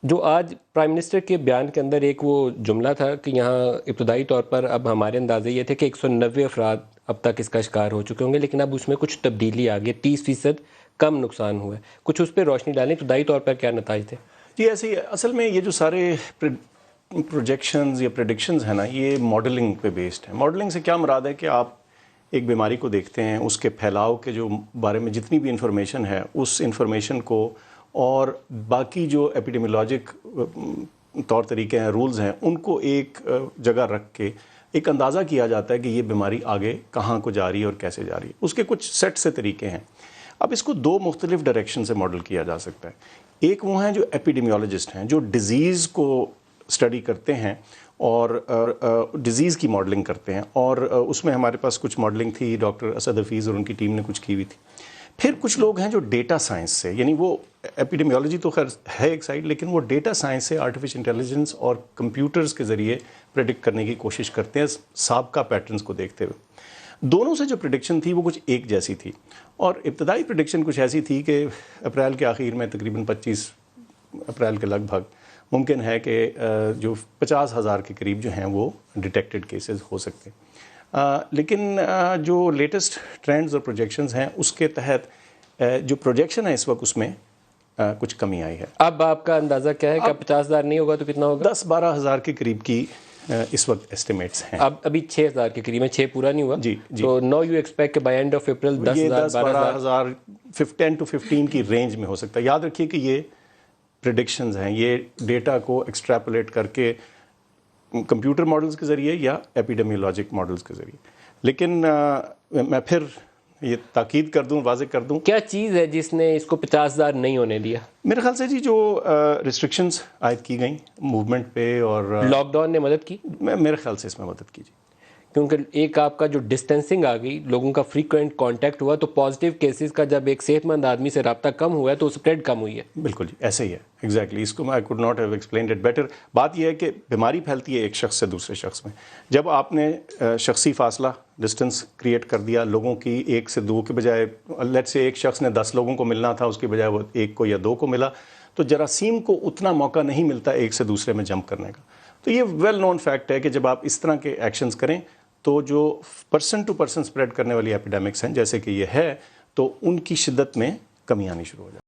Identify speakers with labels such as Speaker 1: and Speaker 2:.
Speaker 1: جو آج prime minister کے بیان کے اندر ایک وہ جملہ تھا کہ یہاں ابتدائی طور پر اب ہمارے اندازے یہ تھے کہ 190 افراد اب تک اس کا شکار ہو چکے ہوں گے، لیکن اب اس میں کچھ تبدیلی آ گئی، 30% کم نقصان ہوا ہے. کچھ اس پہ روشنی ڈالیں، ابتدائی طور پر کیا نتائج تھے؟
Speaker 2: جی ایسے ہی اصل میں یہ جو سارے پروجیکشنز یا پریڈکشنز ہیں نا، یہ ماڈلنگ پہ بیسڈ ہیں. ماڈلنگ سے کیا مراد ہے کہ آپ ایک بیماری کو دیکھتے ہیں، اس کے پھیلاؤ کے جو بارے میں جتنی بھی انفارمیشن ہے اس انفارمیشن کو اور باقی جو ایپیڈیمیولوجک طور طریقے ہیں، رولز ہیں، ان کو ایک جگہ رکھ کے ایک اندازہ کیا جاتا ہے کہ یہ بیماری آگے کہاں کو جا رہی ہے اور کیسے جا رہی ہے. اس کے کچھ سیٹ سے طریقے ہیں. اب اس کو دو مختلف ڈائریکشن سے ماڈل کیا جا سکتا ہے. ایک وہ ہیں جو ایپیڈیمیولوجسٹ ہیں، جو ڈیزیز کو اسٹڈی کرتے ہیں اور ڈیزیز کی ماڈلنگ کرتے ہیں، اور اس میں ہمارے پاس کچھ ماڈلنگ تھی، ڈاکٹر اسد حفیظ اور ان کی ٹیم نے کچھ کی ہوئی تھی. پھر کچھ لوگ ہیں جو ڈیٹا سائنس سے، یعنی وہ ایپیڈیمیولوجی تو خیر ہے ایک سائڈ، لیکن وہ ڈیٹا سائنس سے آرٹیفیشل انٹیلیجنس اور کمپیوٹرز کے ذریعے پریڈکٹ کرنے کی کوشش کرتے ہیں سابقہ پیٹرنز کو دیکھتے ہوئے. دونوں سے جو پریڈکشن تھی وہ کچھ ایک جیسی تھی، اور ابتدائی پریڈکشن کچھ ایسی تھی کہ اپریل کے آخر میں تقریباً 25 اپریل کے لگ بھگ ممکن ہے کہ جو 50,000 کے قریب جو ہیں وہ ڈیٹیکٹڈ کیسز ہو سکتے ہیں. لیکن جو لیٹسٹ ٹرینڈز اور پروجیکشنز ہیں اس کے تحت جو پروجیکشن ہے اس وقت اس میں کچھ کمی آئی ہے.
Speaker 1: اب آپ کا اندازہ کیا ہے کہ 50,000 نہیں ہوگا تو کتنا ہوگا؟
Speaker 2: 10-12,000 کے قریب کی اس وقت ایسٹیمیٹس ہیں.
Speaker 1: ابھی 6,000 کے قریب ہے، 6 پورا نہیں ہوا.
Speaker 2: جی
Speaker 1: تو نو یو ایکسپیکٹ کہ by and of April
Speaker 2: 10,000-12,000 10 to 15 کی رینج میں ہو سکتا ہے. یاد رکھیے کہ یہ پریڈکشنز ہیں، یہ ڈیٹا کو ایکسٹریپولیٹ کر کے کمپیوٹر ماڈلز کے ذریعے یا ایپیڈیمیولوجک ماڈلز کے ذریعے. لیکن میں پھر یہ تاکید کر دوں، واضح کر دوں،
Speaker 1: کیا چیز ہے جس نے اس کو 50,000 نہیں ہونے دیا؟
Speaker 2: میرے خیال سے جی جو ریسٹرکشنز عائد کی گئیں موومنٹ پہ اور
Speaker 1: لاک ڈاؤن نے مدد کی،
Speaker 2: میرے خیال سے اس میں مدد کی. جی
Speaker 1: کیونکہ ایک آپ کا جو ڈسٹینسنگ آ گئی، لوگوں کا فریکوینٹ کانٹیکٹ ہوا، تو پازیٹیو کیسز کا جب ایک صحت مند آدمی سے رابطہ کم ہوا ہے تو اسپریڈ کم ہوئی ہے. بالکل
Speaker 2: جی ایسے ہی ہے، ایگزیکٹلی. اس کو میں I could not have explained it better. بات یہ ہے کہ بیماری پھیلتی ہے ایک شخص سے دوسرے شخص میں. جب آپ نے شخصی فاصلہ ڈسٹنس کریٹ کر دیا لوگوں کی، 1 سے 2 کے بجائے لیٹ سے ایک شخص نے 10 لوگوں کو ملنا تھا، اس کے بجائے وہ 1 کو یا 2 کو ملا، تو جراثیم کو اتنا موقع نہیں ملتا ایک سے دوسرے میں جمپ کرنے کا. تو یہ ویل نون فیکٹ ہے کہ جب آپ اس طرح کے ایکشنز کریں تو جو پرسن ٹو پرسن اسپریڈ کرنے والی ایپیڈیمکس ہیں جیسے کہ یہ ہے، تو ان کی شدت میں کمی آنی شروع ہو جائے.